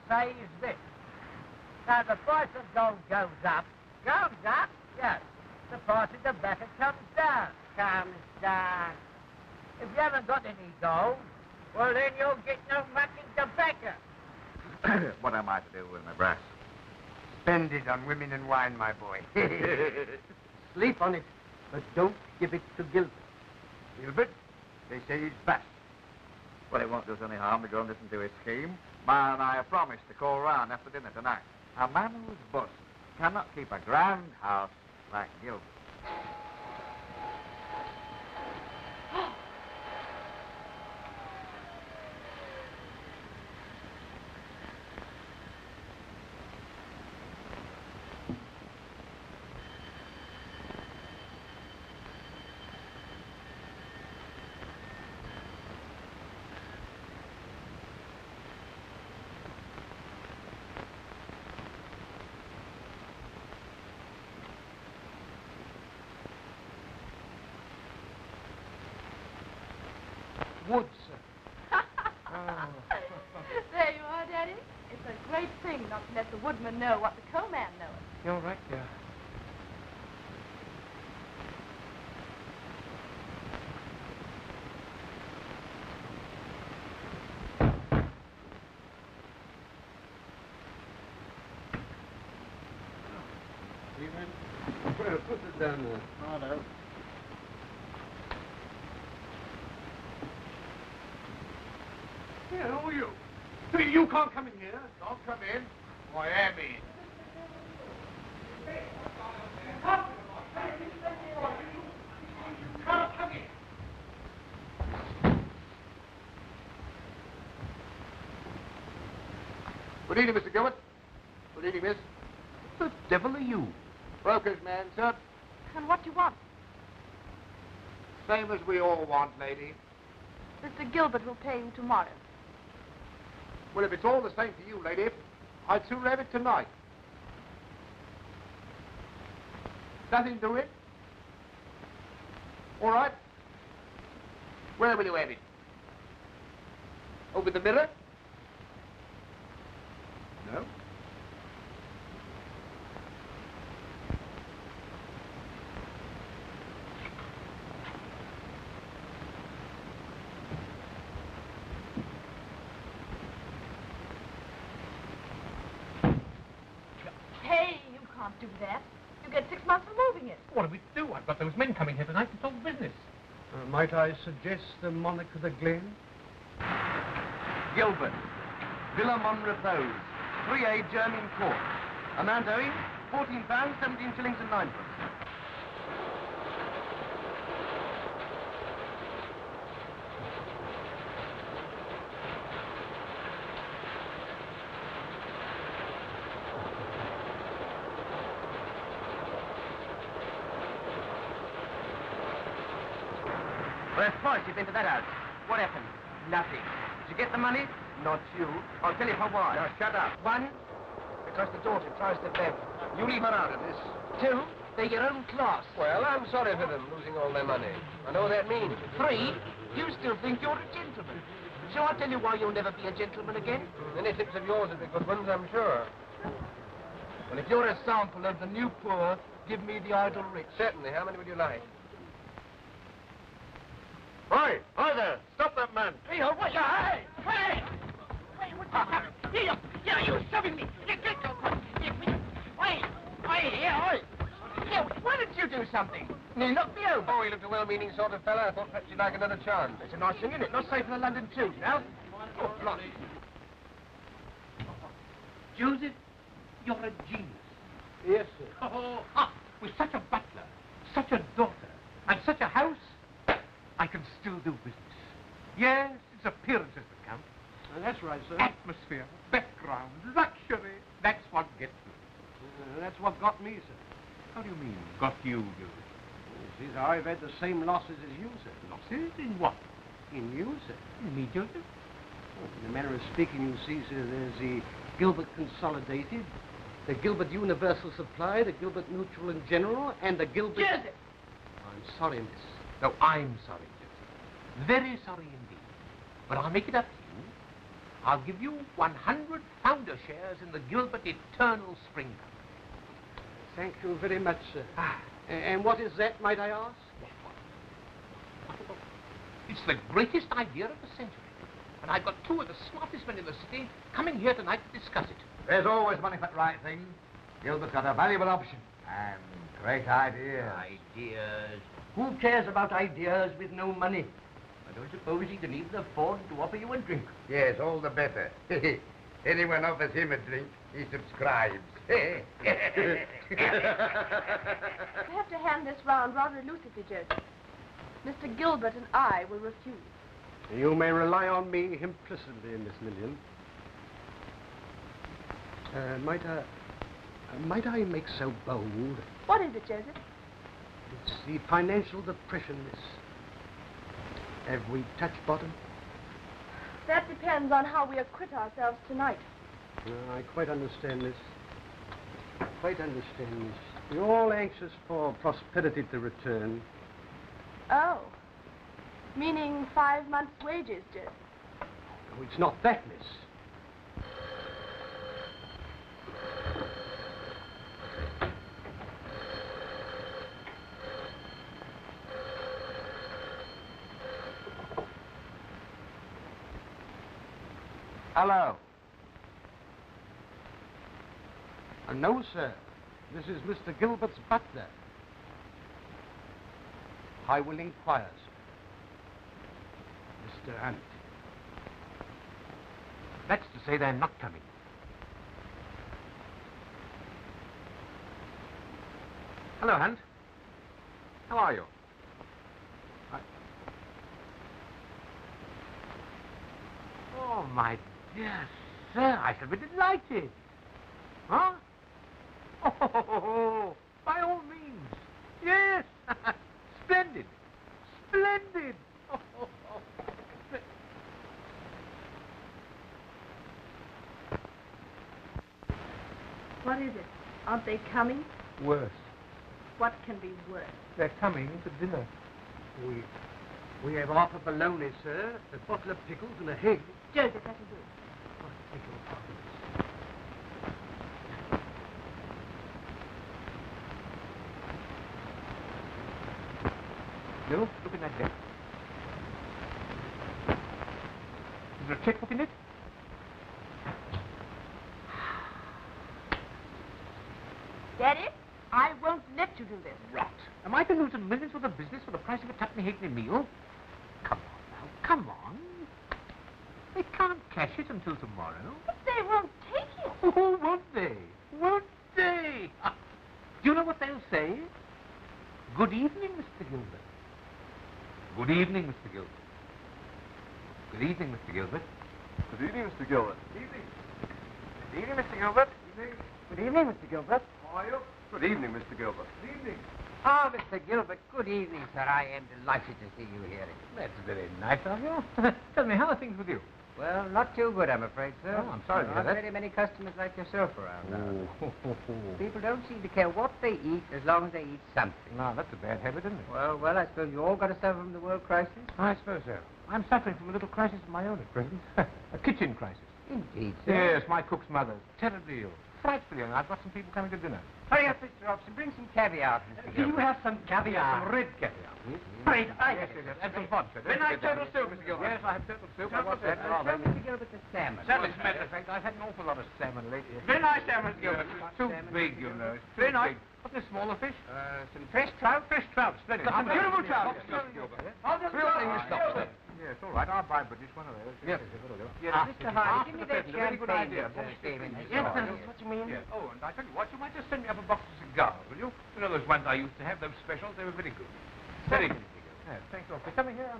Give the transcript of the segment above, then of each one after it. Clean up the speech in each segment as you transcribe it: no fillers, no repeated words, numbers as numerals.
say is this. Now, the price of gold goes up. Goes up? Yes. The price of tobacco comes down. Comes down. If you haven't got any gold, well, then you'll get no mucking tobacco. What am I to do with my brass? Spend it on women and wine, my boy. Sleep on it, but don't give it to Gilbert. Gilbert, they say he's bust. Well, it won't do us any harm to go and listen to his scheme. Ma and I have promised to call round after dinner tonight. A man who's bust cannot keep a grand house like Gilbert. Wood, sir. There you are, Daddy. It's a great thing not to let the woodman know what the coalman knows. You're right, dear. Well, put it down there. Righto. Yeah, who are you? You can't come in here. Don't come in. I am in. Good evening, Mr. Gilbert. Good evening, miss. The devil are you? Broker's man, sir. And what do you want? Same as we all want, lady. Mr. Gilbert will pay you tomorrow. Well, if it's all the same to you, lady, I'd sooner have it tonight. Nothing to it? All right. Where will you have it? Over the mirror? No. Hey, you can't do that. You get 6 months for moving it. What do we do? I've got those men coming here tonight to talk business. Might I suggest the Monarch of the Glen? Gilbert, Villa Mon Repose, 3A Jermyn Court. Amount owing, £14, 17 shillings and 9 pence. Well, twice you've been to that house. What happened? Nothing. Did you get the money? Not you. I'll tell you for why. Now, shut up. One, because the daughter tries to beg. You leave her out of this. Two, they're your own class. Well, I'm sorry for them losing all their money. I know what that means. Three, you still think you're a gentleman. Shall I tell you why you'll never be a gentleman again? Any tips of yours would be good ones, I'm sure. Well, if you're a sample of the new poor, give me the idle rich. Certainly. How many would you like? Hi! Hi there! Stop that man! Hey, what you... Hey! Hey! Hey, what you... Here, you shoving me! Wait, here, yeah, why didn't you do something? You knocked me over. Oh, he looked a well-meaning sort of fella. I thought perhaps you'd like another chance. It's a nice thing, isn't it? Not safe in the London tube, now. Oh, bloody. Joseph, you're a genius. Yes, sir. Oh, with such a butler, such a daughter, and such a house, I can still do business. Yes, it's appearances that count. That's right, sir. Atmosphere, background, luxury. That's what gets me. That's what got me, sir. How do you mean, got you, Joseph? You see, sir, I've had the same losses as you, sir. Losses? In what? In you, sir. In me, Joseph? Well, in a manner of speaking, you see, sir, there's the Gilbert Consolidated, the Gilbert Universal Supply, the Gilbert Mutual and General, and the Gilbert... Joseph! I'm sorry, miss. No, I'm sorry, Joseph. Very sorry indeed. But I'll make it up to you. I'll give you 100 founder shares in the Gilbert Eternal Spring Company. Thank you very much, sir. And what is that, might I ask? It's the greatest idea of the century. And I've got two of the smartest men in the city coming here tonight to discuss it. There's always money for the right thing. Gilbert's got a valuable option. And great ideas. Ideas. Who cares about ideas with no money? I don't suppose he can even afford to offer you a drink. Yes, all the better. Anyone offers him a drink, he subscribes. You have to hand this round rather elusively, Joseph. Mr. Gilbert and I will refuse. You may rely on me implicitly, Miss Lillian. Might I make so bold? What is it, Joseph? It's the financial depression, miss. Have we touched bottom? That depends on how we acquit ourselves tonight. I quite understand, miss. Quite understand, miss. We're all anxious for prosperity to return. Oh. Meaning 5 months' wages, Joseph. Oh, it's not that, miss. Hello. No, sir. This is Mr. Gilbert's butler. I will inquire, sir. Mr. Hunt. That's to say they're not coming. Hello, Hunt. How are you? Oh, my dear sir, I shall be delighted. Huh? Oh, by all means. Yes. Splendid. Splendid. What is it? Aren't they coming? Worse. What can be worse? They're coming to dinner. We have half a bologna, sir, a bottle of pickles and a egg. Joseph, that'll do. Oh, thank you, pardon. No, look in that desk. Is there a checkbook in it? Daddy, I won't let you do this. Rot. Am I to lose millions worth of business for the price of a tuppenny halfpenny meal? Come on now, come on. They can't cash it until tomorrow. But they won't take it. Oh, won't they? Won't they? Do you know what they'll say? Good evening, Mr. Gilbert. Good evening, Mr. Gilbert. Good evening, Mr. Gilbert. Good evening, Mr. Gilbert. Good evening. Good evening, Mr. Gilbert. Good evening, Mr. Gilbert. How are you? Good evening, Mr. Gilbert. Good evening. Ah, Mr. Gilbert, good evening, sir. I am delighted to see you here. That's very nice of you. Tell me, how are things with you? Well, not too good, I'm afraid, sir. Oh, I'm sorry to hear Not that. very many customers like yourself around now. Oh. People don't seem to care what they eat as long as they eat something. No, that's a bad habit, isn't it? Well, I suppose you all got to suffer from the world crisis. I suppose so. I'm suffering from a little crisis of my own at present. A kitchen crisis. Indeed, sir. Yes, my cook's mother's terribly ill. Frightfully ill. I've got some people coming to dinner. Hurry up, Mr. Robson. Bring some caviar, Mr. Do you Gilbert. have some caviar? Some red caviar. Yes, Great. Yes. And some vodka. Then I turtle soup, Mr. Gilbert. Yes, I have turtle soup. I want that. Show Mr. Gilbert the salmon. Salmon, as a matter of fact, I've had an awful lot of salmon lately. Very nice salmon, Mr. Gilbert. It's too big, you know. It's too Very nice. big. What's this smaller fish? Some fresh trout. Fresh trout. Splendid. Got some beautiful trout. Mr. Gilbert. I'll just Real go. English lobster. Yes, all right. I'll buy British one of those. Yes. Yes. Mr. Hardy, give me that After the present, a very good champagne idea. that came in this Yes, morning. that's what you mean. Yes. Oh, and I tell you what, you might just send me up a box of cigars, will you? You know those ones I used to have, those specials? They were very good. Very good. Yes, thanks awfully. Coming here.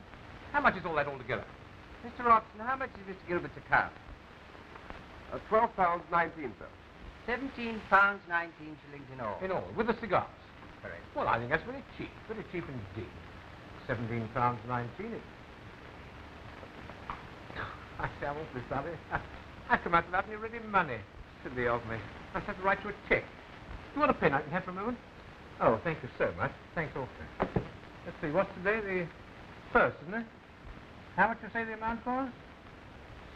How much is all that altogether? Mr. Robson, how much is Mr. Gilbert's account? £12.19, sir. £17.19 in all. In all, with the cigars. Correct. Well, I think that's very cheap indeed. £17.19. I say, I'm awfully sorry. I come out without any ready money. Silly of me. I just have to write you a check. Do you want a pen I can have for a moment? Oh, thank you so much. Thanks awfully. Let's see, what's today? The 1st, isn't it? How much you say the amount was?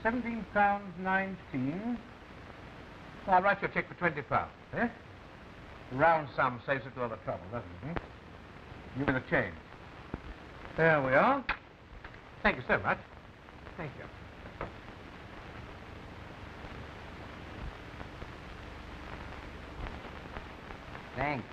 £17.19. Well, I'll write you a cheque for £20, eh? The round sum saves it all the trouble, doesn't it, eh? Give me the change. There we are. Thank you so much. Thank you. Thanks.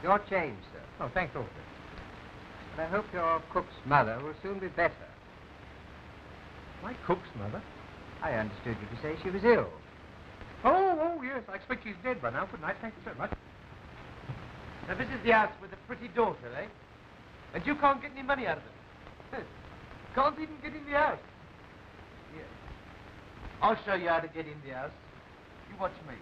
Your change, sir. Oh, thanks awfully. But I hope your cook's mother will soon be better. My cook's mother? I understood you to say she was ill. Oh, yes. I expect she's dead by now. Good night. Thank you so much. Now, this is the house with a pretty daughter, eh? And you can't get any money out of it. Can't even get in the house. Here. I'll show you how to get in the house. You watch me.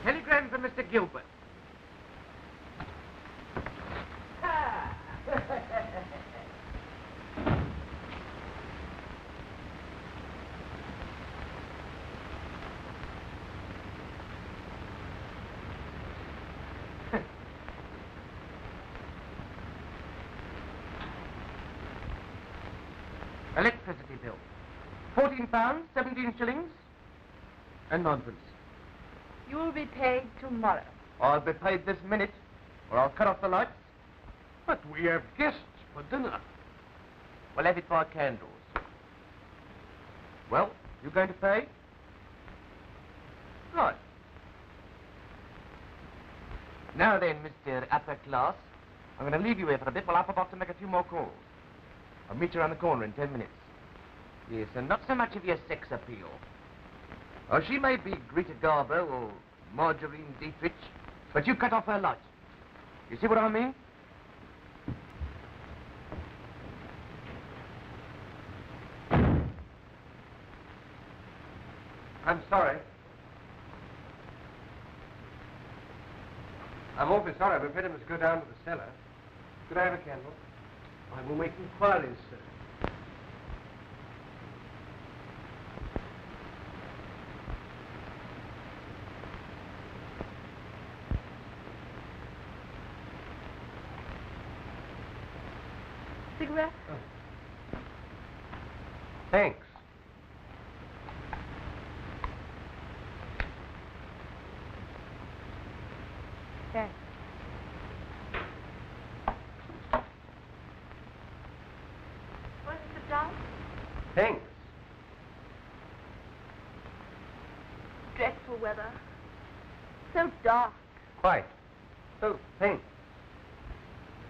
Telegram for Mr. Gilbert. Electricity bill. £14, 17 shillings, and 9p. You will be paid tomorrow. I'll be paid this minute, or I'll cut off the lights. But we have guests for dinner. We'll have it by candles. Well, you going to pay? Right. Now then, Mr. Upper Class, I'm going to leave you here for a bit while I pop off to make a few more calls. I'll meet you around the corner in 10 minutes. Yes, and not so much of your sex appeal. Oh, she may be Greta Garbo or Margarine Dietrich, but you cut off her light. You see what I mean? I'm sorry. I'm awfully sorry. I'm afraid I must go down to the cellar. Could I have a candle? I will make inquiries, sir. Cigarette? Oh. Thanks. Thanks. Want to sit down? Thanks. Dreadful weather. So dark. Quite. Oh, thanks.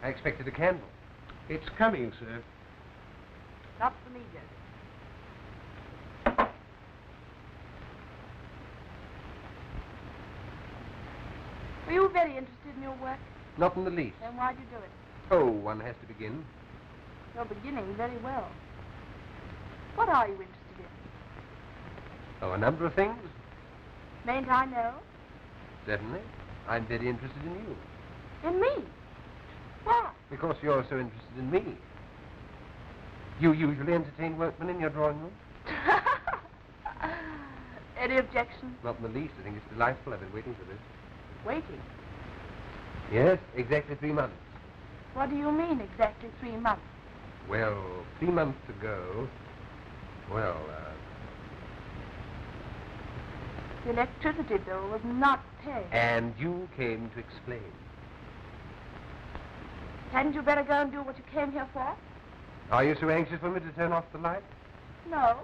I expected a candle. It's coming, sir. Not for me, Joseph. Were you very interested in your work? Not in the least. Then why'd you do it? Oh, one has to begin. You're beginning very well. What are you interested in? Oh, a number of things. Mayn't I know? Certainly. I'm very interested in you. In me? Why? Because you're so interested in me. You usually entertain workmen in your drawing room? Any objection? Not in the least. I think it's delightful. I've been waiting for this. Waiting. Yes, exactly 3 months. What do you mean, exactly 3 months? Well, 3 months ago, well, The electricity bill was not paid. and you came to explain. Hadn't you better go and do what you came here for? Are you so anxious for me to turn off the light? No.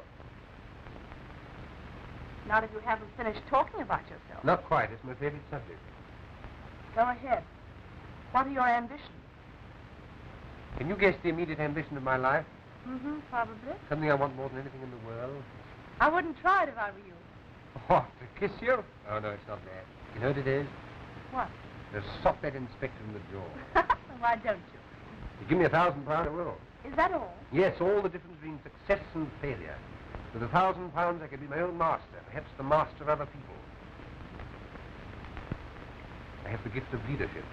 Not if you haven't finished talking about yourself. Not quite. It's my favorite subject. Go ahead. What are your ambitions? Can you guess the immediate ambition of my life? Mm-hmm, probably. Something I want more than anything in the world. I wouldn't try it if I were you. What, to kiss you? Oh, no, it's not that. You know what it is? What? To sock that inspector in the jaw. Why don't you? You give me £1,000 a will. Is that all? Yes, all the difference between success and failure. With £1,000, I could be my own master, perhaps the master of other people. I have the gift of leadership.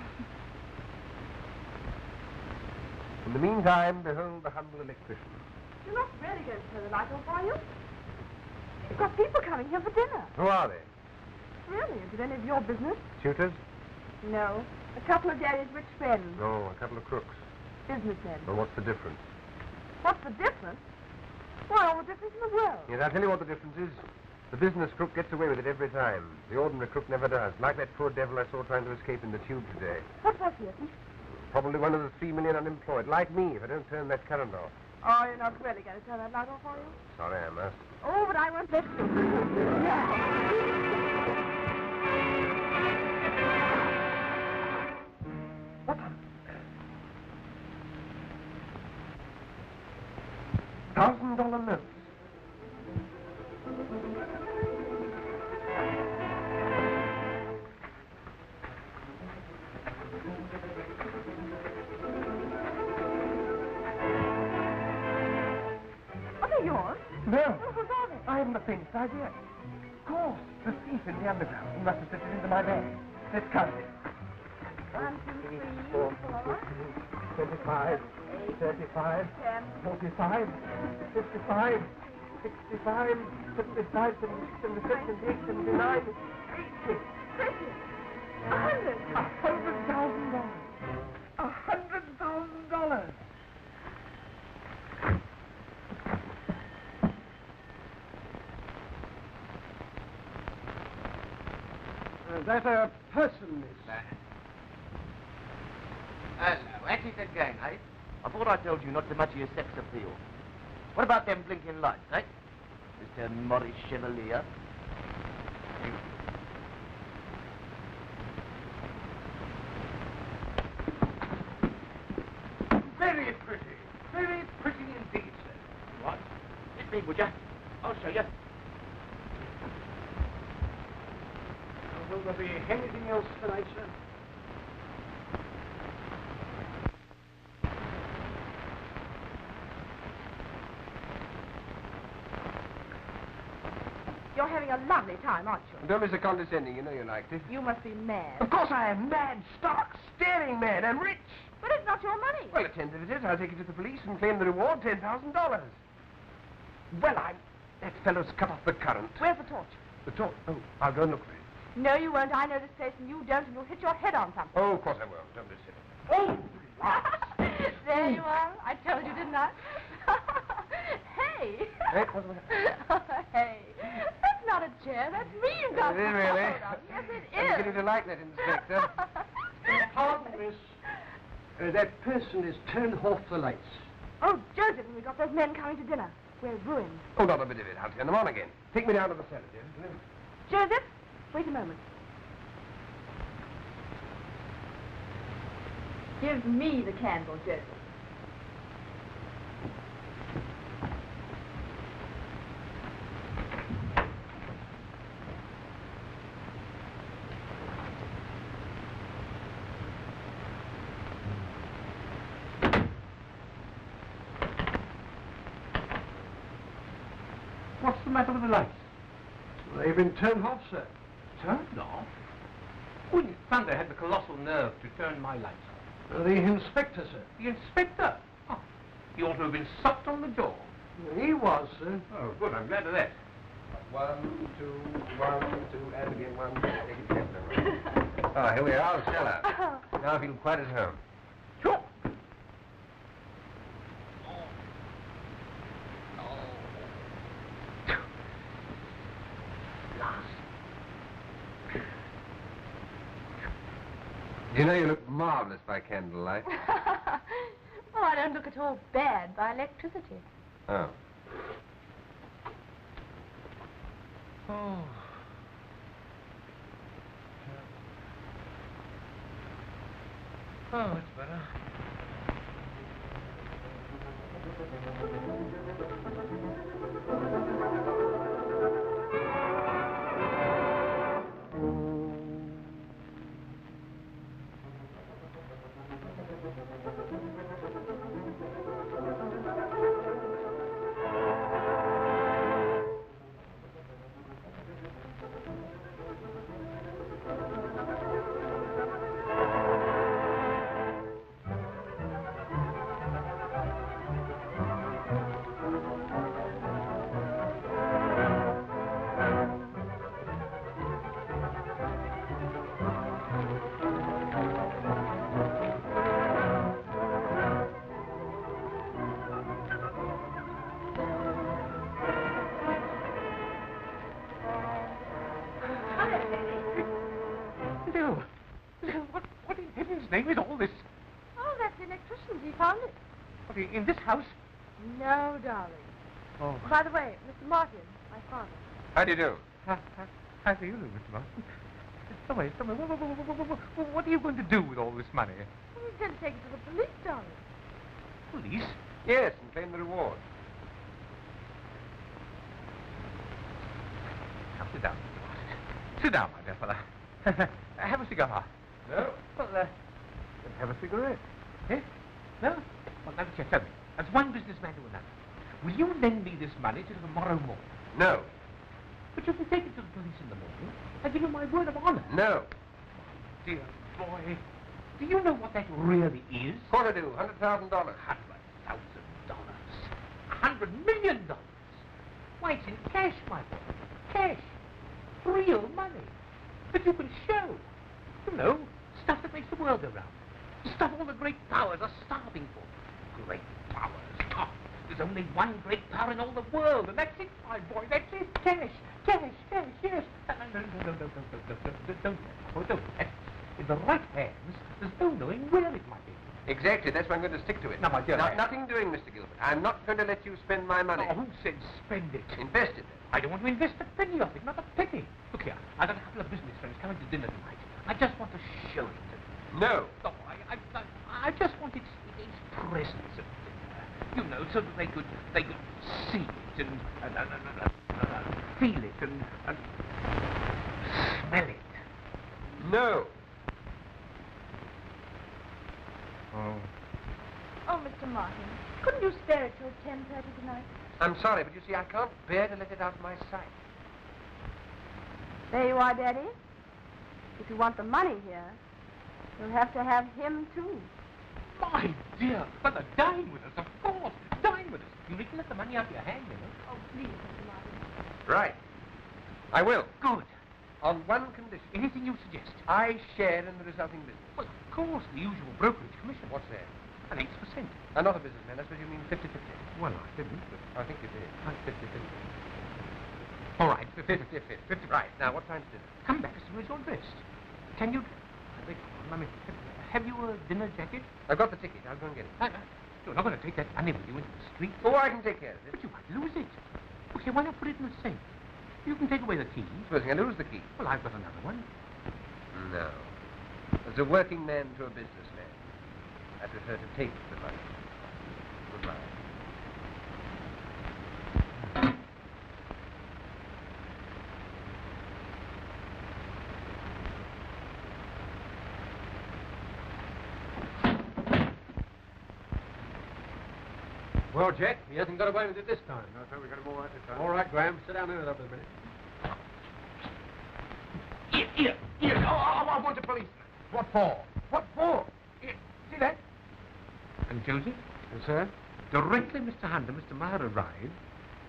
In the meantime, behold the humble electrician. You're not really going to turn the light off, are you? You've got people coming here for dinner. Who are they? Really? Is it any of your business? Tutors? No. A couple of Daddy's rich friends. No, a couple of crooks. Businessmen. Well, what's the difference? What's the difference? Why, all the difference in the world. Yes, I'll tell you what the difference is. The business crook gets away with it every time. The ordinary crook never does. Like that poor devil I saw trying to escape in the tube today. What was he, Ethan? Probably one of the 3 million unemployed, like me, if I don't turn that current off. Oh, you're not really going to turn that light off, are you? Sorry, I must. Oh, but I won't let you. What? $1,000 notes. Are they yours? No, What are they? I haven't the faintest idea. Of course, the thief in the underground. He must have slipped it into my bag. Let's count it. 1, 2, 3, 4, 25, 35, 10. 45, 55, 65, 75, 76, 77, 79, 80. 100. $100,000. $100,000. That a person, miss? Hello, at it again, eh? I thought I told you not to much of your sex appeal. What about them blinking lights, eh? Mr. Maurice Chevalier? Very pretty. Very pretty indeed, sir. What? Hit me, would ya? I'll show you. Will there be anything else tonight, sir? You're having a lovely time, aren't you? Don't be so condescending. You know you liked it. You must be mad. Of course I am mad, stark, staring mad. I'm rich. But it's not your money. Well, attend if it is. I'll take it to the police and claim the reward, $10,000. Well, that fellow's cut off the current. Where's the torch? The torch? Oh, I'll go and look for it. No, you won't. I know this place and you don't, and you'll hit your head on something. Oh, of course I won't. Don't be silly. Oh! There you are. I told you, didn't I? Hey. Hey, what's the matter? Hey. That's not a chair. That's me you've got. Is it really? Hold on. Yes, it is. I'm beginning to like that, Inspector. Pardon, miss. That person has turned off the lights. Oh, Joseph, we got those men coming to dinner. We're ruined. Oh, not a bit of it. I'll turn them on again. Take me down to the cellar, dear. Joseph, wait a moment. Give me the candle, Joseph. What's the matter with the lights? They've been turned off, sir. Turned off? Who in thunder had the colossal nerve to turn my lights off? The inspector, sir. The inspector? Oh, he ought to have been sucked on the jaw. He was, sir. Oh, good. I'm glad of that. 1, 2, 1, 2, and again 1, 2, take it gently. Oh, here we are, the cellar. Now I feel quite at home. Sure. You know you look marvelous by candlelight. Oh, I don't look at all bad by electricity. Oh. Oh. Oh, it's better. with all this? Oh, that's the electrician's. He found it. What, in this house? No, darling. Oh. By the way, Mr. Martin, my father. How do you do? How do you do, Mr. Martin? Tell me, what are you going to do with all this money? Well, he's going to take it to the police, darling. Police? Yes, and claim the reward. Now, sit down, Mr. Martin. Sit down, my dear fellow. Have a cigar. No? Well, have a cigarette. Eh? No? Well, now, just tell me. As one businessman to another, will you lend me this money till tomorrow morning? No. But you can take it to the police in the morning. I give you my word of honor. No. Dear boy, do you know what that really is? Of course I do. $100,000. $100,000. $100 million. Why, it's in cash, my boy. Cash. Real money. That you can show. You know, stuff that makes the world go round. Stuff all the great powers are starving for. Great powers. Oh, there's only one great power in all the world, and that's it, my boy. That's it. Cash. Cash, cash, yes. Don't. Oh, don't. In the right hands, there's no knowing where it might be. Exactly. That's why I'm going to stick to it. Now, my dear. Nothing doing, Mr. Gilbert. I'm not going to let you spend my money. Oh, who said spend it? Invest it. I don't want to invest a penny of it, not a penny. Look here, I've got a couple of business friends coming to dinner tonight. I just want to show it to them. No. No, I just want its presence at dinner. You know, so that they could see it and feel it and smell it. No. Oh. Oh, Mr. Martin, couldn't you spare it till 10:30 tonight? I'm sorry, but you see, I can't bear to let it out of my sight. There you are, Daddy. If you want the money here, you'll have to have him, too. My dear, but dine with us, of course. Dine with us. You needn't let the money out of your hand, you know. Oh, please, Mr. Martin. Right. I will. Good. On one condition. Anything you suggest. I share in the resulting business. Well, of course, the usual brokerage commission. What's that? An 8%. I'm not a businessman. I suppose you mean 50-50. Well, I didn't, but I think you did. 50-50. All right, 50-50. 50. Right. Now, what time's dinner? Come back as soon as you're dressed. Can you... have you a dinner jacket? I've got the ticket. I'll go and get it. You're not going to take that money with you into the street. Oh, I can take care of it. But you might lose it. Okay, why not put it in the safe? You can take away the key. Supposing I lose the key? Well, I've got another one. No. As a working man to a businessman, I prefer to take the money. Goodbye. Well, Jack, he hasn't got away with it this time. No, sir, we got him all right this time. All right, Graham, sit down here for a minute. Here. Oh, I want a policeman. What for? What for? Here, see that? And Joseph? Yes, sir? Directly Mr. Hunt and Mr. Meyer arrive,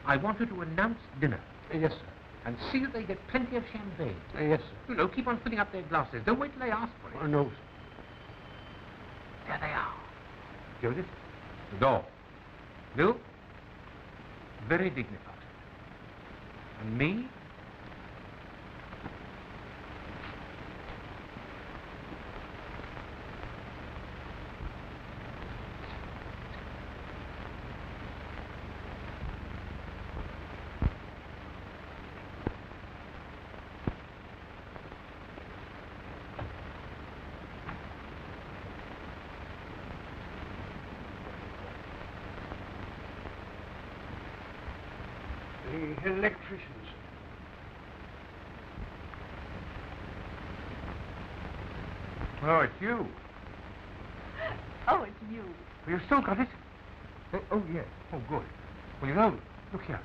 I want you to announce dinner. Yes, sir. And see that they get plenty of champagne. Yes, sir. You know, keep on filling up their glasses. Don't wait till they ask for it. No, sir. There they are. Joseph, the door. Bill, very dignified. And me, The electricians. oh, it's you. Oh, it's you. You still got it? Oh, yes. Oh, good. Well, you know, look here.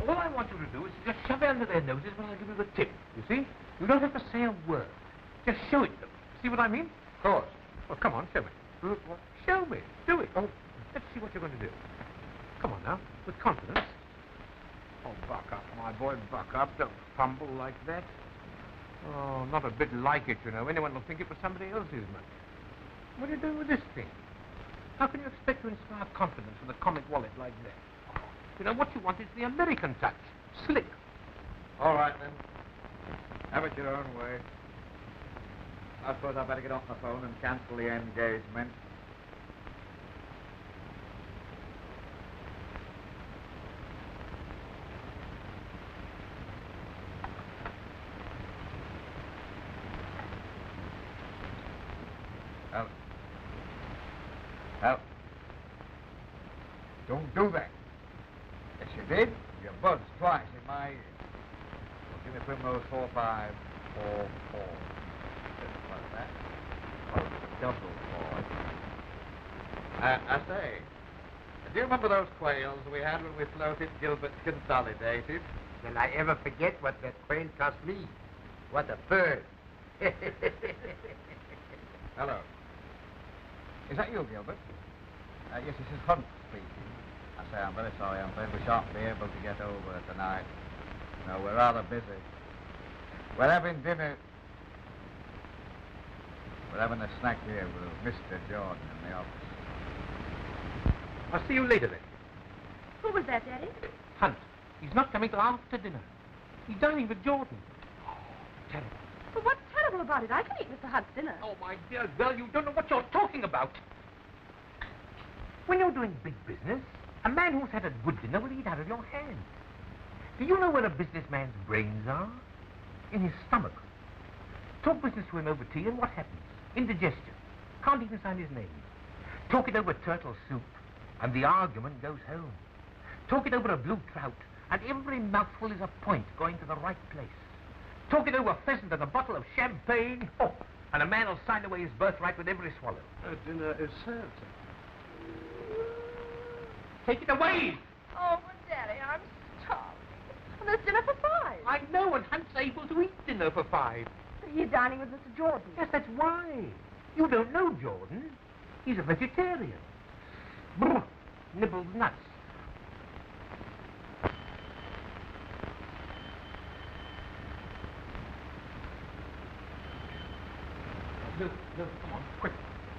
All I want you to do is just shove it under their noses when I give you the tip, you see? You don't have to say a word. Just show it to them. See what I mean? Of course. Well, come on, show me. What? Show me. Do it. Oh, let's see what you're going to do. Come on now, with confidence. Oh, buck up, my boy, buck up. Don't fumble like that. Oh, not a bit like it, you know. Anyone will think it was somebody else's money. What are you doing with this thing? How can you expect to inspire confidence with a comic wallet like that? You know, what you want is the American touch. Slick. All right, then. Have it your own way. I suppose I'd better get off the phone and cancel the engagement. Well, don't do that. If you did, you buzzed twice in my ear. Well, give me Primrose 4544. What's that? Oh, double four. I say, do you remember those quails we had when we floated Gilbert Consolidated? Will I ever forget what that quail cost me? What a bird. Hello. Is that you, Gilbert? Yes, this is Hunt speaking. I say, I'm very sorry. I'm afraid we shan't be able to get over tonight. No, we're rather busy. We're having dinner. We're having a snack here with Mr. Jordan in the office. I'll see you later, then. Who was that, Daddy? Hunt. He's not coming till after dinner. He's dining with Jordan. Oh, terrible. But what's terrible about it? I can eat Mr. Hunt's dinner. Oh, my dear girl, you don't know what you're talking about. When you're doing big business, a man who's had a good dinner will eat out of your hand. Do you know where a businessman's brains are? In his stomach. Talk business to him over tea, and what happens? Indigestion. Can't even sign his name. Talk it over turtle soup, and the argument goes home. Talk it over a blue trout, and every mouthful is a point going to the right place. Talk it over pheasant and a bottle of champagne, oh, and a man will sign away his birthright with every swallow. Dinner is served, sir. Take it away! Oh, but Daddy, I'm starving. And there's dinner for 5. I know, and Hunt's able to eat dinner for 5. But you're dining with Mr. Jordan. Yes, that's why. You don't know Jordan. He's a vegetarian. Brr, nibbles nuts. No, come on, quick.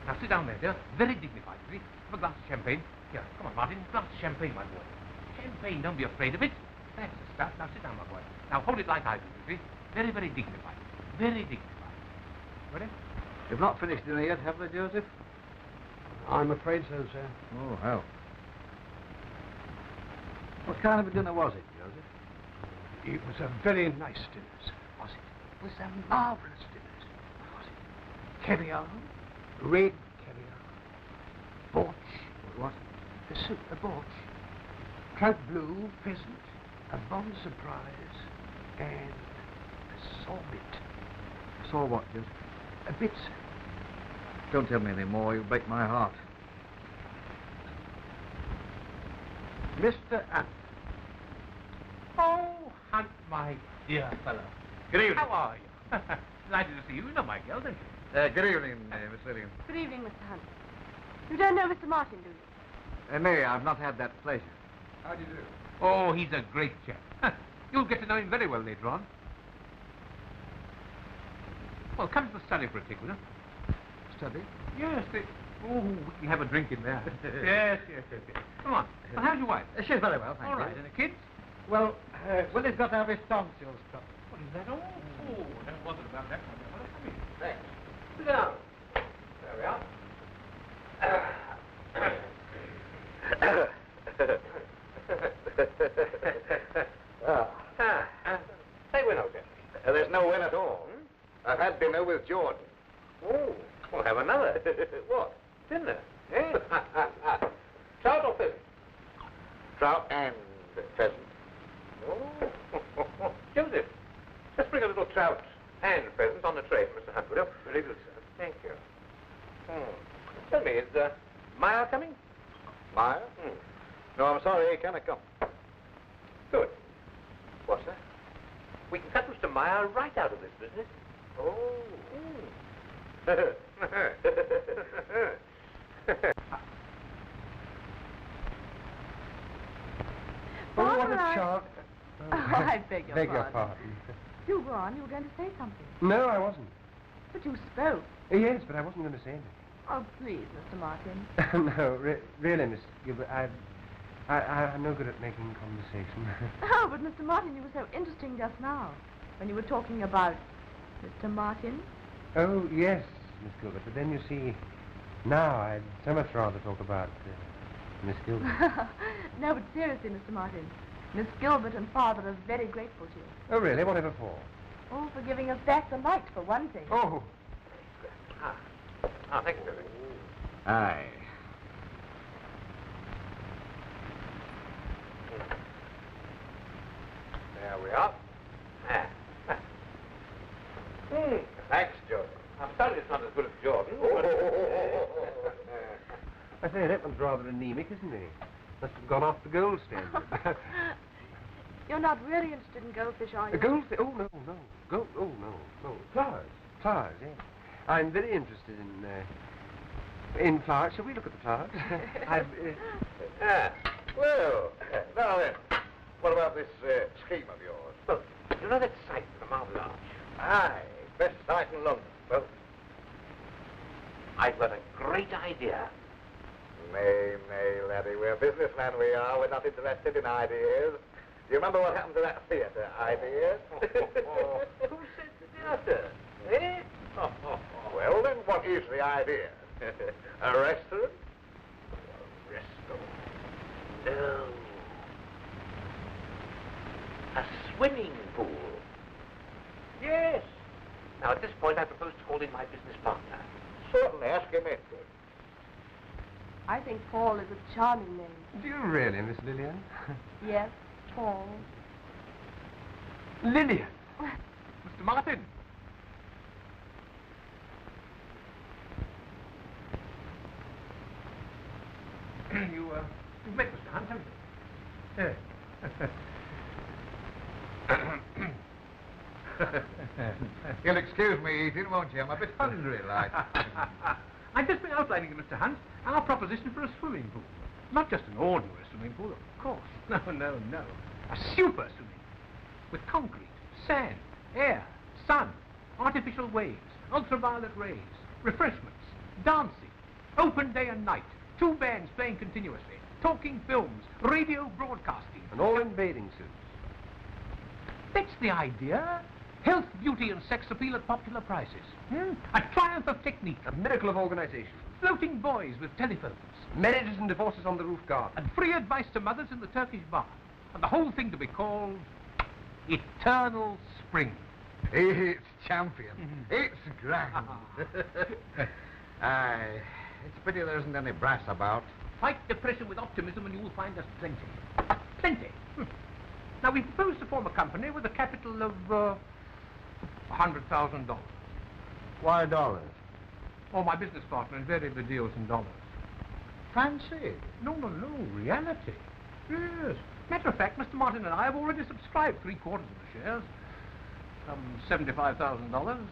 Now sit down there, dear. Very dignified, see? Have a glass of champagne. Here, come on, Martin. Glass of champagne, my boy. Champagne, don't be afraid of it. That's the stuff. Now sit down, my boy. Now hold it like I do, you see? Very, very dignified. Very dignified. Ready? You've not finished dinner yet, have they, Joseph? I'm afraid so, sir. Oh, hell. What kind of a dinner was it, Joseph? It was a very nice dinner, sir. Was it? It was a marvelous dinner, sir. What was it? Caviar, red caviar, borch, What? the soup, a borch, trout blue, pheasant, a bon surprise, and a sorbet. Saw what, Joseph? A bit, sir. Don't tell me any more. You break my heart. Mr. Hunt. Oh, Hunt, my dear fellow. Good evening. How are you? Delighted to see you. You know my girl, don't you? Good evening, Miss Lillian. Good evening, Mr. Hunt. You don't know Mr. Martin, do you? Nay, I've not had that pleasure. How do you do? Oh, he's a great chap. You'll get to know him very well later on. Well, come to the study for a tick, will you? Study? Yes, oh, we can have a drink in there. yes. Come on. Well, how's your wife? She's very well, thank All you. right, and the kids? Well, Willie's got to have his tonsils cut. What is that? Oh, don't bother about that. Well, come in. Thanks. Sit down. There we are. Say when, okay? There's no win at all. I've had dinner with Jordan. Oh, we'll have another. What? Dinner? Eh? Trout or pheasant? Trout and pheasant. Oh. Joseph, just bring a little trout and pheasant on the tray for Mr. Hunt, will you? Very good, sir. Thank you. Tell me, is Meyer coming? Meyer? No, I'm sorry, he cannot come. Good. What's that? We can cut Mr. Meyer right out of this business. Oh. Oh, what a Barbara. child. Oh, I beg your pardon. pardon. Do go on. You were going to say something. No, I wasn't. But you spoke. Yes, but I wasn't going to say anything. Oh, please, Mr. Martin. No, really, Miss Gilbert, I'm no good at making conversation. Oh, but Mr. Martin, you were so interesting just now when you were talking about Mr. Martin. Oh, yes, Miss Gilbert. But then you see, now I'd so much rather talk about Miss Gilbert. No, but seriously, Mr. Martin, Miss Gilbert and Father are very grateful to you. Oh, really? Whatever for? Oh, for giving us back the light, for one thing. Oh. Thank you, Billy. Aye. There we are. Thanks, Jordan. I'm sorry it's not as good as Jordan. I say, that one's rather anemic, isn't he? Must have gone off the gold standard. You're not really interested in goldfish, are you? Goldfish? Oh, no. Oh, no. Flowers. Flowers, yes. I'm very interested in flowers. Shall we look at the flowers? Well, now then, what about this scheme of yours? Well, you know that site, the Marble Arch? Aye, best site in London. Well, I've got a great idea. Nay, laddie, we're businessmen, we are. We're not interested in ideas. Do you remember what happened to that theatre, Ideas? Who said theatre? Eh? Well, then, what is the idea? A restaurant? A restaurant? No. A swimming pool. Yes. Now, at this point, I propose to call in my business partner. Certainly, ask him in. I think Paul is a charming name. Do you really, Miss Lillian? Yes, Paul. Lillian! Mr. Martin. You've met Mr. Hunt, haven't you? You'll excuse me eating, won't you? I'm a bit hungry, like. I've just been outlining to Mr. Hunt our proposition for a swimming pool. Not just an ordinary swimming pool, of course. No. A super swimming pool. With concrete, sand, air, sun, artificial waves, ultraviolet rays, refreshments, dancing, open day and night, 2 bands playing continuously, talking films, radio broadcasting. And all in bathing suits. That's the idea. Health, beauty, and sex appeal at popular prices. A triumph of technique. A miracle of organization. Floating boys with telephones. Marriages and divorces on the roof garden. And free advice to mothers in the Turkish bath. And the whole thing to be called Eternal Spring. It's champion. It's grand. Aye, it's a pity there isn't any brass about. Fight depression with optimism and you will find us plenty. Plenty. Now, we propose to form a company with a capital of, $100,000. Why dollars? Oh, my business partner invariably deals in dollars. Fancy. No, reality. Yes. Matter of fact, Mr. Martin and I have already subscribed 3/4 of the shares. Some $75,000.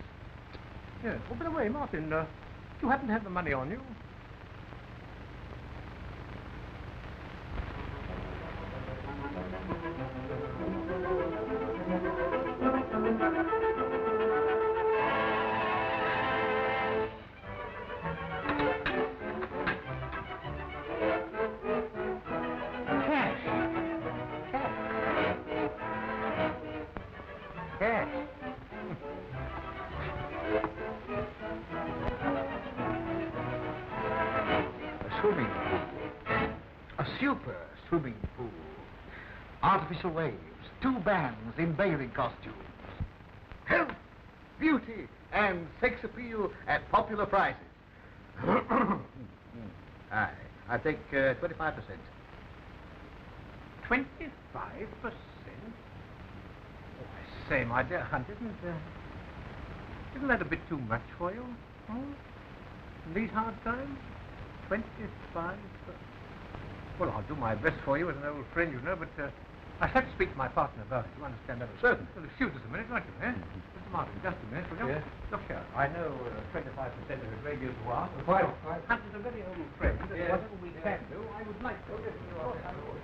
Yes. Oh, by the way, Martin, do you happen to have the money on you? Swimming pool. A super swimming pool. Artificial waves. 2 bands in bathing costumes. Health, beauty, and sex appeal at popular prices. Aye, I take 25%. 25%? Oh, I say, my dear Hunt, isn't that a bit too much for you? In these hard times? 25%? Well, I'll do my best for you as an old friend, you know, but I have to speak to my partner about it. You understand that? Certainly. Well, excuse us a minute, won't you, eh? Mr. Martin, just a minute, will you? Yes. Look here, I know 25% is a great deal to ask. Quite. Hunt is a very old friend. Yes. Whatever we can do, I would like to. Yes, of course, I would.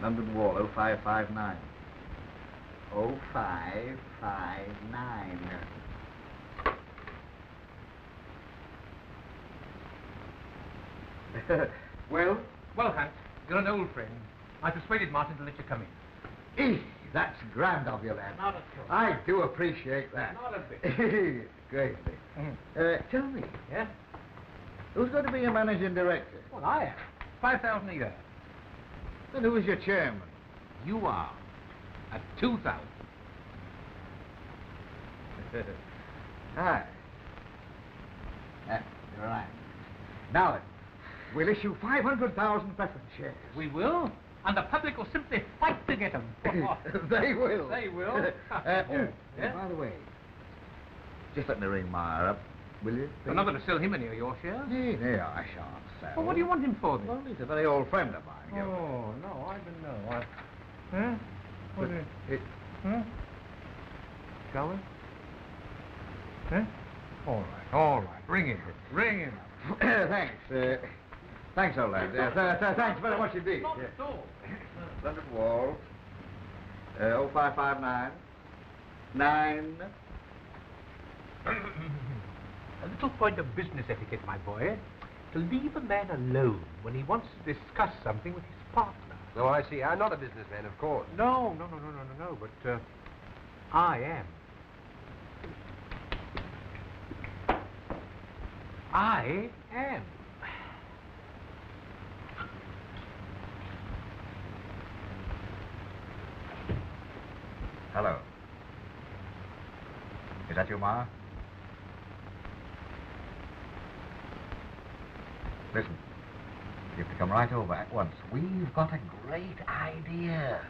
London Wall, 0559. 0559. Well? Well, Hans, you're an old friend. I persuaded Martin to let you come in. That's grand of you, lad. Not at all. I do appreciate that. Not a bit. Greatly. Tell me, Yeah? who's going to be your managing director? Well, I am. 5,000 a year. Then who is your chairman? You are. At 2,000. Aye. You're right. Now then, we'll issue 500,000 preference shares. We will, and the public will simply fight to get them. They will. They will. Yeah? By the way, just let me ring Meyer up, will you? You're not going to sell him any of your shares? No, I shan't sell. Well, what do you want him for, then? Well, he's a very old friend of mine, Gilbert. Oh, no, I don't know. Huh? What is it? Huh? Shall we? Huh? All right. Ring him. Ring him. Thanks. Thanks, old lad. Thanks very much indeed. Not at all. London Wall. 0559 9. A little point of business etiquette, my boy. To leave a man alone when he wants to discuss something with his partner. Oh, I see. I'm not a businessman, of course. No, but I am. I am. Hello. Is that you, Ma? Listen, you have to come right over at once. We've got a great idea.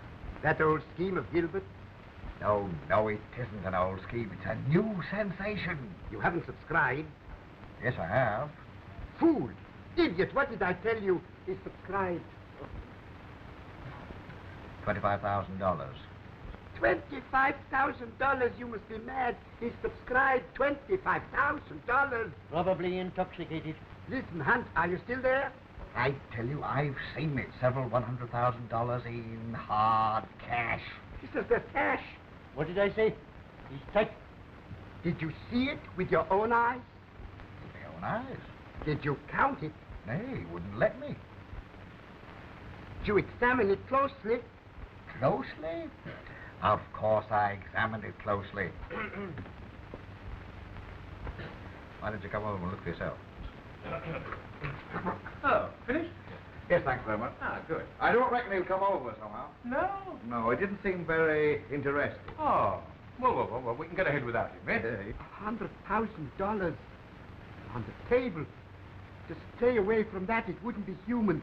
That old scheme of Gilbert? No, it isn't an old scheme. It's a new sensation. You haven't subscribed. Yes, I have. Fool! Idiot! What did I tell you? He subscribed. $25,000. $25,000? You must be mad. He subscribed $25,000. Probably intoxicated. Listen, Hunt, are you still there? I tell you, I've seen it. Several $100,000 in hard cash. He says there's cash. What did I say? He's tight. Did you see it with your own eyes? With my own eyes. Did you count it? Nay, he wouldn't let me. Did you examine it closely? Closely? Of course I examined it closely. Why don't you come over and look for yourself? Oh, finished? Yes, thanks very much. Ah, good. I don't reckon he'll come over somehow. No? No, it didn't seem very interested. Oh. Well, we can get ahead without him, eh? $100,000 on the table. To stay away from that, it wouldn't be human.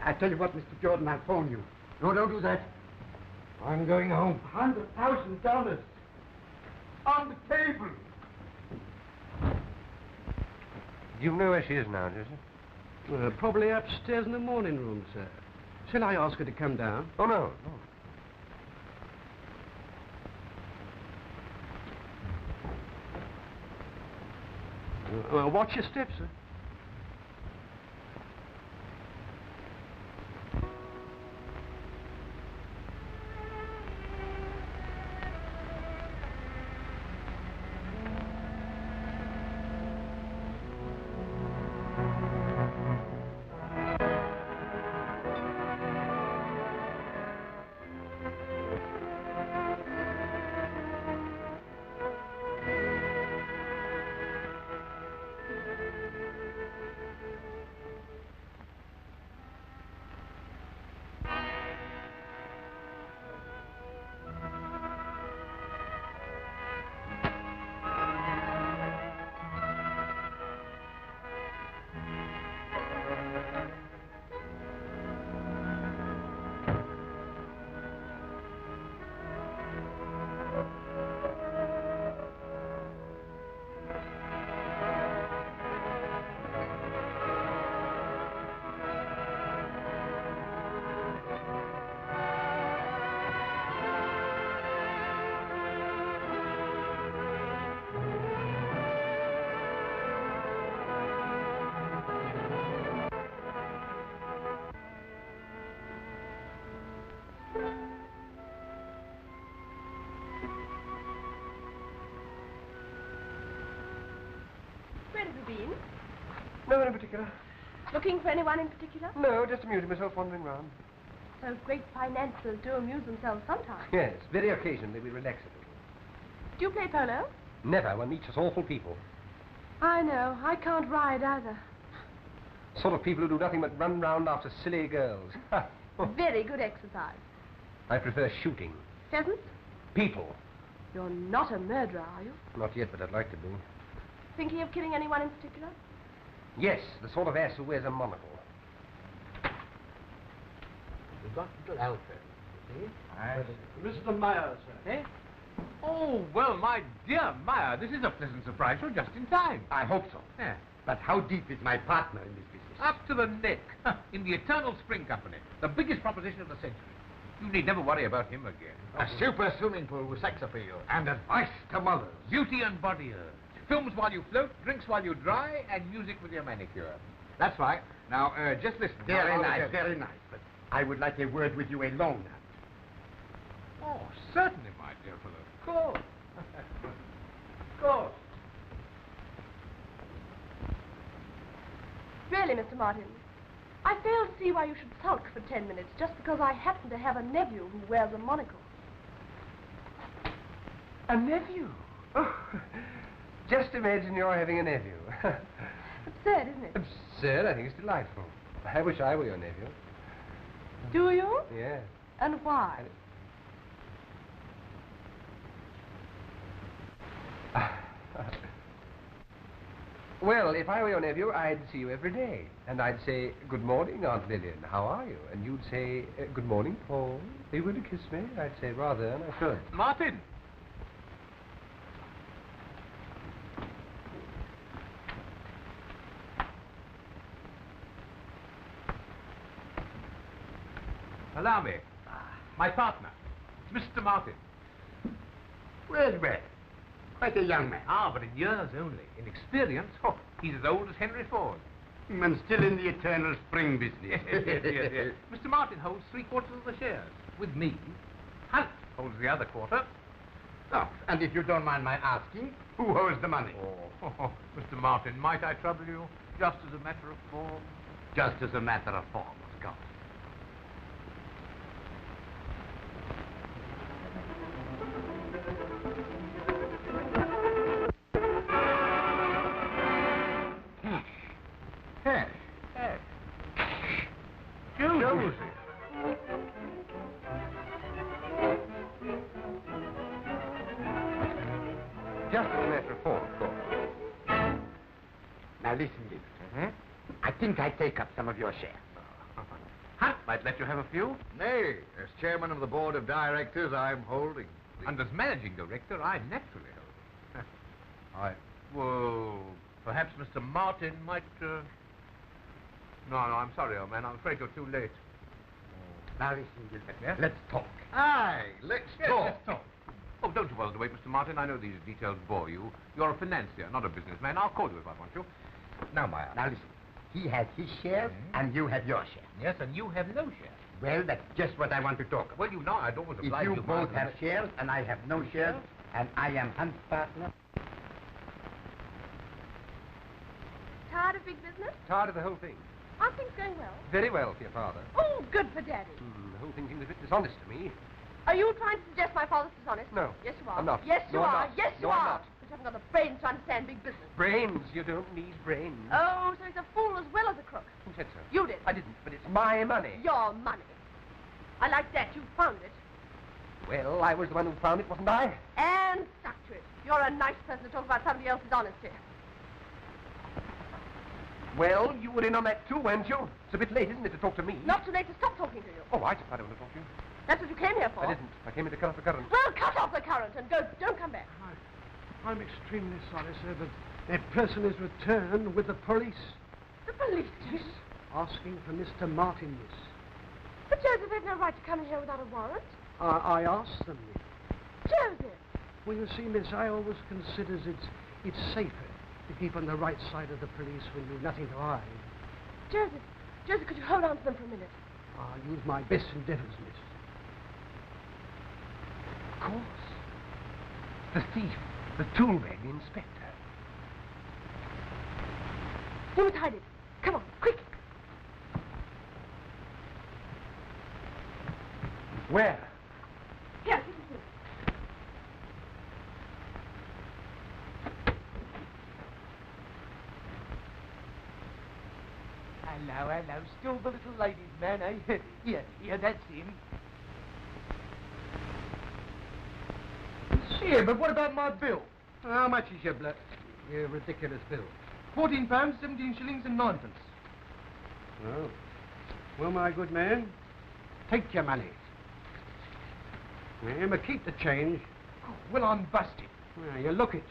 I tell you what, Mr. Jordan, I'll phone you. No, don't do that. I'm going home. $100,000 on the table. Do you know where she is now, Joseph? Probably upstairs in the morning room, sir. Shall I ask her to come down? Oh, no. Watch your steps, sir. Where have you been? No one in particular. Looking for anyone in particular? No, just amusing myself wandering round. So great financiers do amuse themselves sometimes. Yes, very occasionally we relax a little. Do you play polo? Never. One meets such awful people. I know. I can't ride either. Sort of people who do nothing but run round after silly girls. Very good exercise. I prefer shooting. Pheasants? People. You're not a murderer, are you? Not yet, but I'd like to be. Thinking of killing anyone in particular? Yes, the sort of ass who wears a monocle. We've got little Alfred, you see. Aye. Mr. Meyer, sir. Eh? Oh, well, my dear Meyer, this is a pleasant surprise. You're just in time. I hope so. Yeah. But how deep is my partner in this business? Up to the neck. In the Eternal Spring Company. The biggest proposition of the century. You need never worry about him again. A super swimming pool with sex appeal and advice to mothers. Beauty and body urge. Films while you float, drinks while you dry, and music with your manicure. That's right. Now, just listen. Very I'll nice, get it. very nice. But I would like a word with you alone now. Oh, certainly, my dear fellow. Of course. Of course. Really, Mr. Martin, I fail to see why you should sulk for 10 minutes just because I happen to have a nephew who wears a monocle. A nephew? Oh, just imagine you're having a nephew. Absurd, isn't it? Absurd? I think it's delightful. I wish I were your nephew. Do you? Yes. And why? Well, if I were your nephew, I'd see you every day. And I'd say, good morning, Aunt Lillian, how are you? And you'd say, good morning, Paul. Are you going to kiss me? I'd say, rather, and I should. Martin. Allow me. My partner, Mr. Martin. Well, well. Quite a young man. Ah, but in years only. In experience, he's as old as Henry Ford. And still in the eternal spring business. Yes. Mr. Martin holds 3/4 of the shares. With me, Hunt holds the other quarter. Oh, and if you don't mind my asking, who holds the money? Oh, Mr. Martin, might I trouble you? Just as a matter of form. Just as a matter of form, of course. Josie. Just as a matter of form, of course. Now listen, Gilbert. I think I take up some of your share. Hunt might let you have a few. Nay, as chairman of the board of directors, I'm holding. And as managing director, I naturally hold. I... Well, perhaps Mr. Martin might, No, I'm sorry, old man. I'm afraid you're too late. Now listen, Gilbert. Yes? Let's talk. Aye, let's talk. Let's talk. Oh, don't you bother to wait, Mr. Martin. I know these details bore you. You're a financier, not a businessman. I'll call you if I want you. Now, Meyer. Now listen. He has his shares, and you have your share. Yes, and you have no share. Well, that's just what I want to talk about. Well, you know, I don't want to If oblige you you. both have shares, and I have no shares, and I am Hunt's partner. Tired of big business? Tired of the whole thing. Are things going well? Very well for your father. Oh, good for Daddy. The whole thing seems a bit dishonest to me. Are you trying to suggest my father's dishonest? No. Yes, you are. I'm not. Yes, you No, I'm are. not. Yes, you No, I'm are. not. But you haven't got the brains to understand big business. Brains. You don't need brains. Oh, so he's a fool as well as a crook. Who said so? You did. I didn't, but it's my money. Your money. I like that. You found it. Well, I was the one who found it, wasn't I? And stuck to it. You're a nice person to talk about somebody else's honesty. Well, you were in on that too, weren't you? It's a bit late, isn't it, to talk to me? Not too late to stop talking to you. Oh, I just I don't want to talk to you. That's what you came here for. I didn't. I came in to cut off the current. Well, cut off the current and go. Don't come back. I'm extremely sorry, sir, but that person has returned with the police. The police? Yes. Asking for Mr. Martin, miss. But Joseph had no right to come in here without a warrant. I asked them, miss. Joseph! Well, you see, miss, I always considers it's safer to keep on the right side of the police when you've nothing to hide. Joseph, could you hold on to them for a minute? I'll use my best endeavors, miss. Of course. The thief. The tool bag, the inspector. You must hide it. Come on, quick. Where? Here, this is it. Hello. Still the little ladies' man, eh? Yeah, that's him. Sure, but what about my bill? How much is your ridiculous bill? £14, 17 shillings and 9 pence. Oh. Well, my good man, take your money. But keep the change. Oh, well, I'm busted. Well, you look it.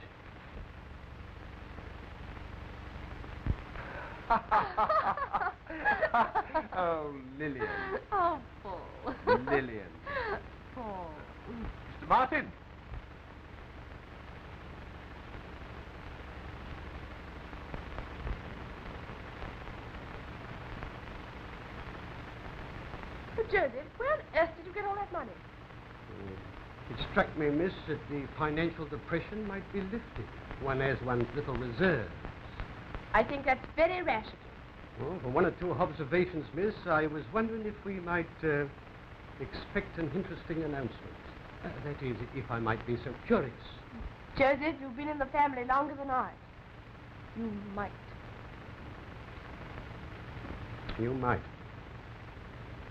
Oh, Lillian. Oh, Paul. Lillian. Paul. Mr. Martin. But Joseph, where on earth did you get all that money? It struck me, miss, that the financial depression might be lifted. One has one's little reserves. I think that's very rash of you. Well, for one or two observations, miss, I was wondering if we might expect an interesting announcement. That is, if I might be so curious. Joseph, you've been in the family longer than I. You might. You might.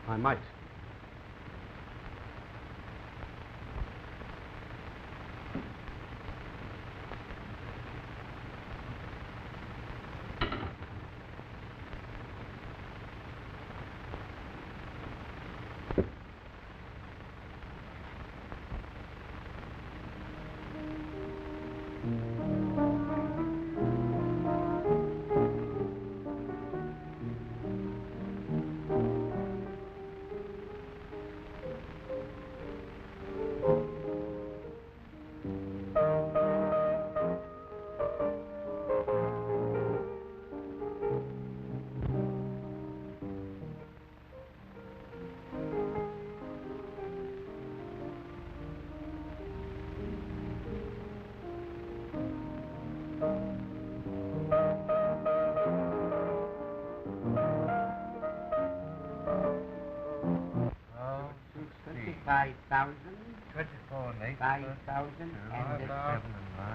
I might.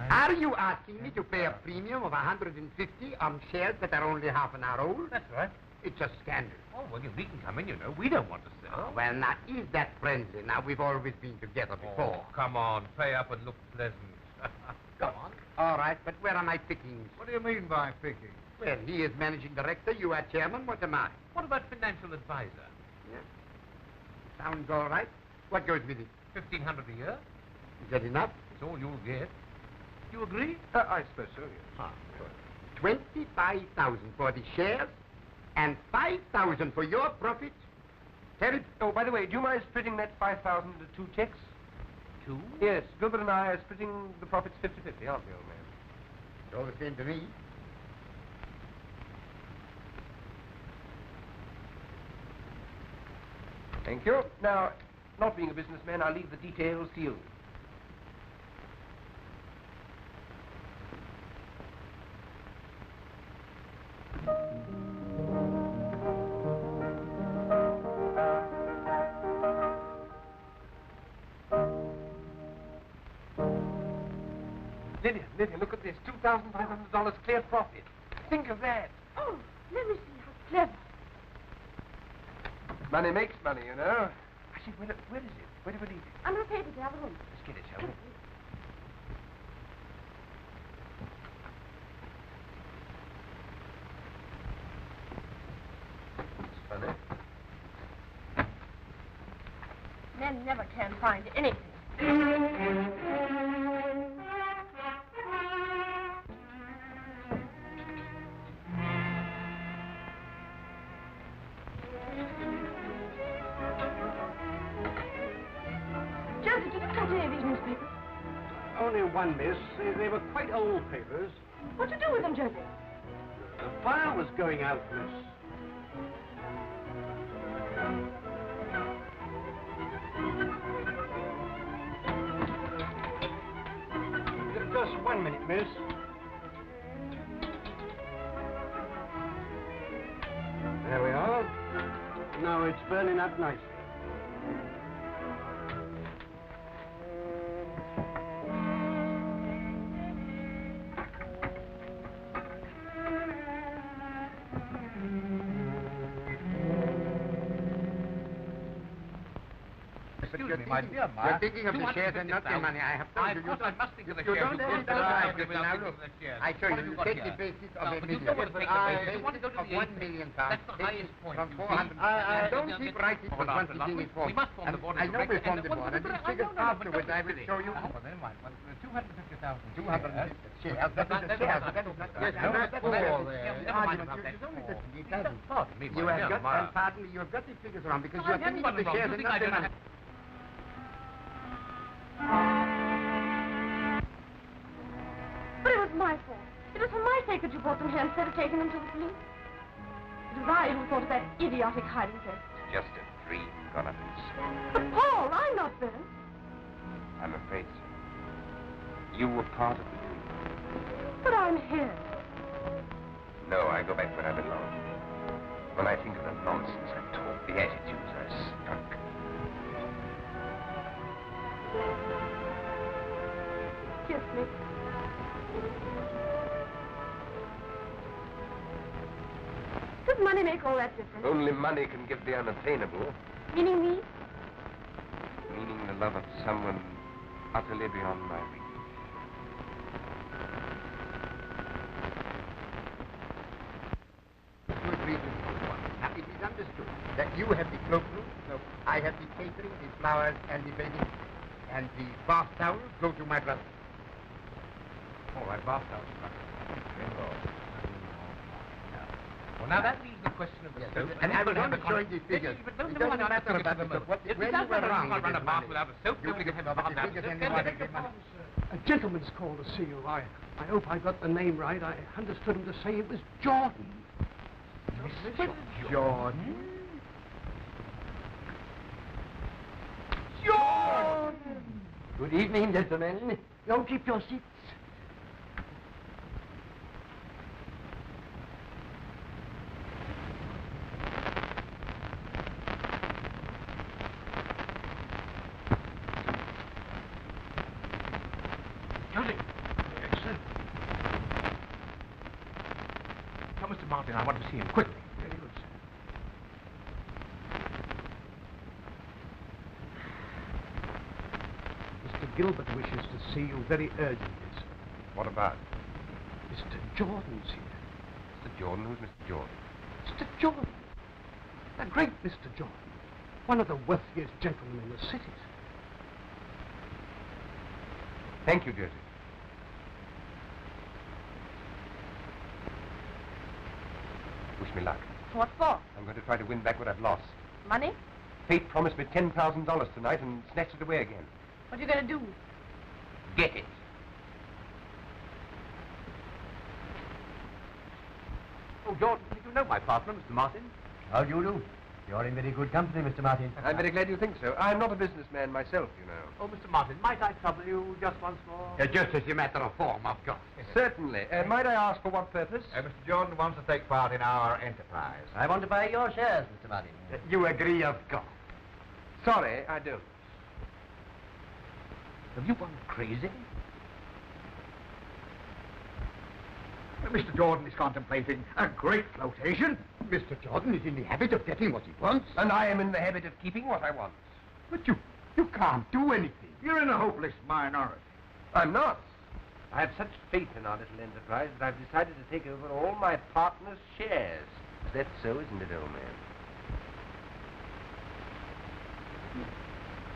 Are you asking me to pay a premium of 150 on shares that are only half an hour old? That's right. It's a scandal. Oh, well, we can come in, you know. We don't want to sell. Well, now, is that friendly? Now, we've always been together before. Oh, come on. Pay up and look pleasant. Come on. All right, but where are my pickings? What do you mean by picking? Well, he is managing director, you are chairman, what am I? What about financial advisor? Yeah. Sounds all right. What goes with it? $1,500 a year. Is that enough? It's all you'll get. You agree? I suppose so, yes. 25,000 for the shares and 5,000 for your profit. Terry. Oh, by the way, do you mind splitting that 5,000 into 2 checks? 2? Yes, Gilbert and I are splitting the profits 50-50, aren't we, old man? It's all the same to me. Thank you. Now, not being a businessman, I'll leave the details to you. Lydia, look at this. $2,500 clear profit. Think of that. Oh, let me see how clever. Money makes money, you know. Actually, where is it? Where do we leave it? Under a paper in the other room. Let's get it, shall we? It's funny. Men never can find anything. Joseph, did you catch any of these newspapers? Only one, miss. They were quite old papers. What'd you do with them, Joseph? The fire was going out, miss. Just 1 minute, miss. There we are. Now it's burning up nicely. Excuse me, my dear Mark. You're thinking of the shares and not the money. I have told you. Of course, I must think of the You shares. don't You have couldn't to allow have me it. without Now thinking look, of the shares. I show What you. have You got take here? the basis of No, a but you million. don't want to take the basis. You want to go to the of apex. £1 million. That's the highest point. From you 400. see. I don't keep writing Hold for on, once for it's long. being informed. We must form the board of I know we directors, formed and the what- board, and but these I- figures no, no, but afterwards don't I will be show you. silly. Well, never mind. Well, 250,000 250 shares. That- That is that- the that's shares. not- That is not- that's Yes, not- I know that's that's not- all that's- there. never mind about that. You don't listen to me, it doesn't. Pardon me, You my have dear got, Mark. and pardon me, you have got the figures wrong because No, you I are thinking of haven't the got it shares wrong. and You not think the I money. don't But it was my fault. It was for my sake that you brought them here instead of taking them to the police. It was I who thought of that idiotic hiding place. Just a dream gone up in smoke. But Paul, I'm not Vince. I'm afraid so. You were part of the dream. But I'm his. No, I go back where I belong. When I think of the nonsense I talk, the attitudes I struck. Kiss me. Does money make all that difference? Only money can give the unattainable, Meaning me? meaning the love of someone utterly beyond my reach. Good reason for one. Now, it is understood that you have the cloakroom, so I have the catering, the flowers, and the bathing, and the bath towels go to my brother. All right, bath towels. Well, now that leaves the question of the Yes, soap. and I we've will got to only have show a you the con- figures. But It don't doesn't matter matter about the soap. If When it does you were matter, wrong you can't with run a this bath money. without a soap. You Nobody can have a but bath the without a figures soap. and the money, the money. A gentleman's called to see you. I hope I got the name right. I understood him to say it was Jordan. Mr. Jordan? Jordan! Good evening, gentlemen. Now keep your seats. Josie. Excellent. Come, Mr. Martin, I want to see him quickly. Very good, sir. Mr. Gilbert wishes to see you very urgently, sir. What about? Mr. Jordan's here. Mr. Jordan? Who's Mr. Jordan? Mr. Jordan. The great Mr. Jordan. One of the wealthiest gentlemen in the city. Thank you, Josie. Wish me luck. What for? I'm going to try to win back what I've lost. Money? Fate promised me $10,000 tonight and snatched it away again. What are you going to do? Get it. Oh, Jordan, did you know my partner, Mr. Martin? How do you do? You're in very good company, Mr. Martin. I'm very glad you think so. I'm not a businessman myself, you know. Oh, Mr. Martin, might I trouble you just once more? Just as a matter of form, of course. Certainly. Might I ask for what purpose? Mr. Jordan wants to take part in our enterprise. I want to buy your shares, Mr. Martin. You agree, of course. Sorry, I don't. Have you gone crazy? Mr. Jordan is contemplating a great flotation. Mr. Jordan is in the habit of getting what he wants. And I am in the habit of keeping what I want. But you can't do anything. You're in a hopeless minority. I'm not. I have such faith in our little enterprise that I've decided to take over all my partner's shares. Is that so, isn't it, old man?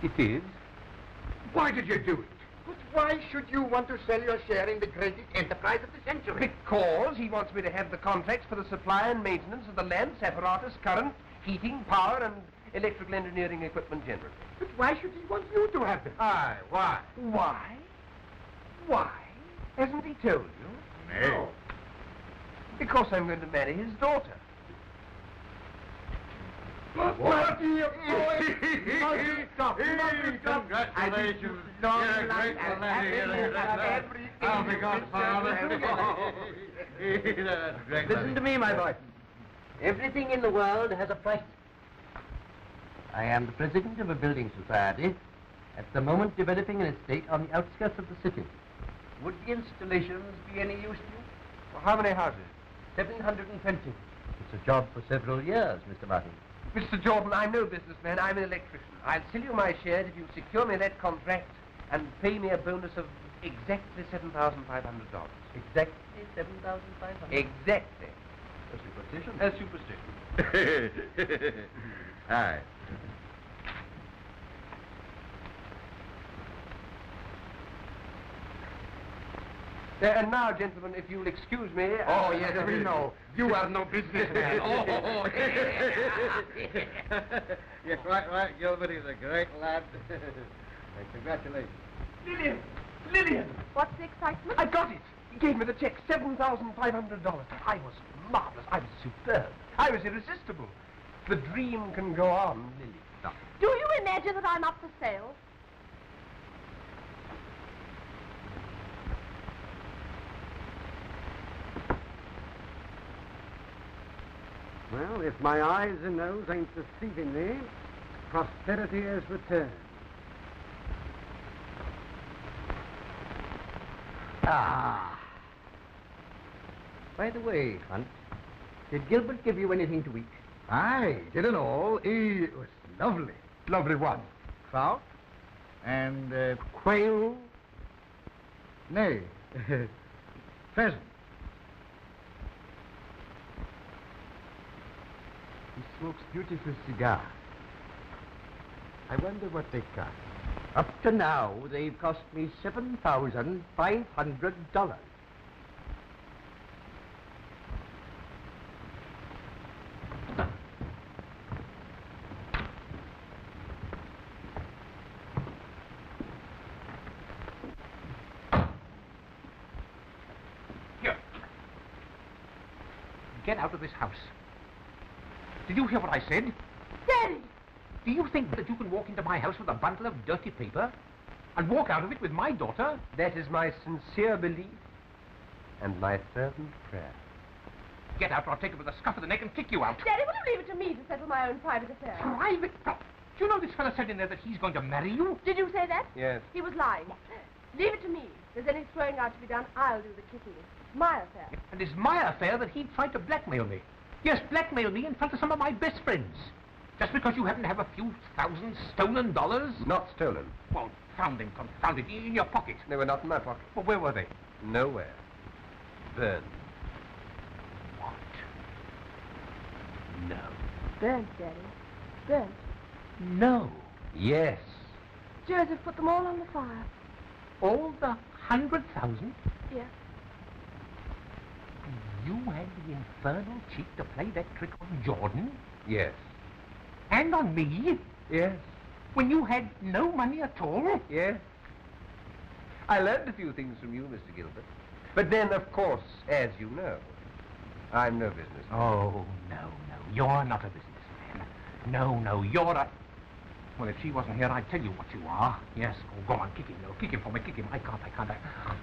It is. Why did you do it? But why should you want to sell your share in the greatest enterprise of the century? Because he wants me to have the contracts for the supply and maintenance of the lamps, apparatus, current, heating, power, and electrical engineering equipment generally. But why should he want you to have them? Aye, why? Why? Why? Hasn't he told you? No. Because I'm going to marry his daughter. What? Congratulations. You're a great lady. I'll be godfather. That's great. Listen to me, my boy. Everything in the world has a price. I am the president of a building society, at the moment developing an estate on the outskirts of the city. Would the installations be any use to you? Well, how many houses? 720. It's a job for several years, Mr. Martin. Mr. Jordan, I'm no businessman. I'm an electrician. I'll sell you my shares if you secure me that contract and pay me a bonus of exactly $7,500. Exactly 7,500. Exactly. A superstition? A superstition. Aye. And now, gentlemen, if you'll excuse me... Oh, yes, we know. You are no businessman. Yes, right, Gilbert. He's a great lad. And congratulations. Lillian! What's the excitement? I got it! He gave me the check, $7,500. I was marvelous. I was superb. I was irresistible. The dream can go on, Lily. No. Do you imagine that I'm up for sale? Well, if my eyes and nose ain't deceiving me, prosperity has returned. Ah. By the way, Hunt, did Gilbert give you anything to eat? Aye, didn't all. It was lovely. Lovely one. Trout and Quail? nay, pheasant. He smokes beautiful cigars. I wonder what they cost. Up to now, they've cost me $7,500. Here. Get out of this house. Did you hear what I said? Daddy! Do you think that you can walk into my house with a bundle of dirty paper and walk out of it with my daughter? That is my sincere belief and my fervent prayer. Get out or I'll take it with a scuff of the neck and kick you out. Daddy, will you leave it to me to settle my own private affairs? Private? Do you know this fellow said in there that he's going to marry you? Did you say that? Yes. He was lying. Leave it to me. If there's any throwing out to be done, I'll do the kicking. It's my affair. And it's my affair that he tried to blackmail me. Yes, blackmail me in front of some of my best friends. Just because you happen to have a few thousand stolen dollars? Not stolen. Well, found them, confounded, in your pocket. They were not in my pocket. Well, where were they? Nowhere. Burned. What? No. Burnt, Daddy. Burnt. No. Yes. Joseph put them all on the fire. All the 100,000? Yes. You had the infernal cheek to play that trick on Jordan? Yes. And on me? Yes. When you had no money at all? Yes. I learned a few things from you, Mr. Gilbert. But then, of course, as you know, I'm no businessman. Oh, no, you're not a businessman. No, you're a... Well, if she wasn't here, I'd tell you what you are. Yes, go on, kick him, no, kick him for me, kick him. I can't.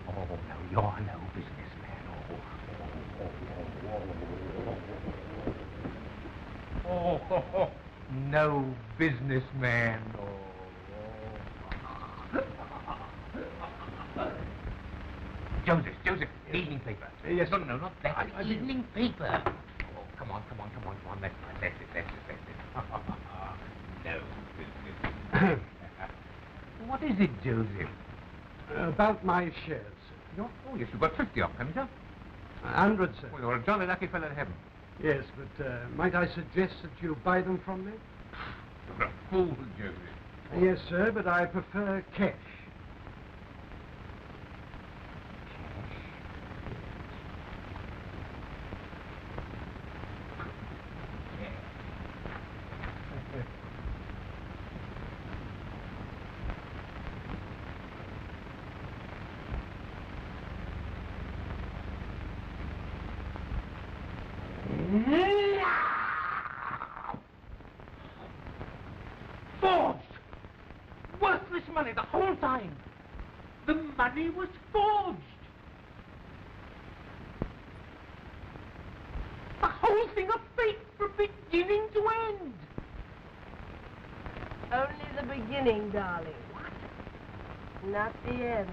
Oh, no, you're no businessman. Oh, no businessman. Joseph, evening paper. Yes. No, not that. Evening paper. Oh, come on. That's it. No business. What is it, Joseph? About my shares. Oh, yes, you've got 50 of them, haven't you? 100, sir. Well, you're a jolly lucky fellow to have them. Yes, but might I suggest that you buy them from me? You're a fool, Joseph. Yes, sir, but I prefer cash. Forged! Worthless money the whole time. The money was forged. The whole thing a fake from beginning to end. Only the beginning, darling. Not the end.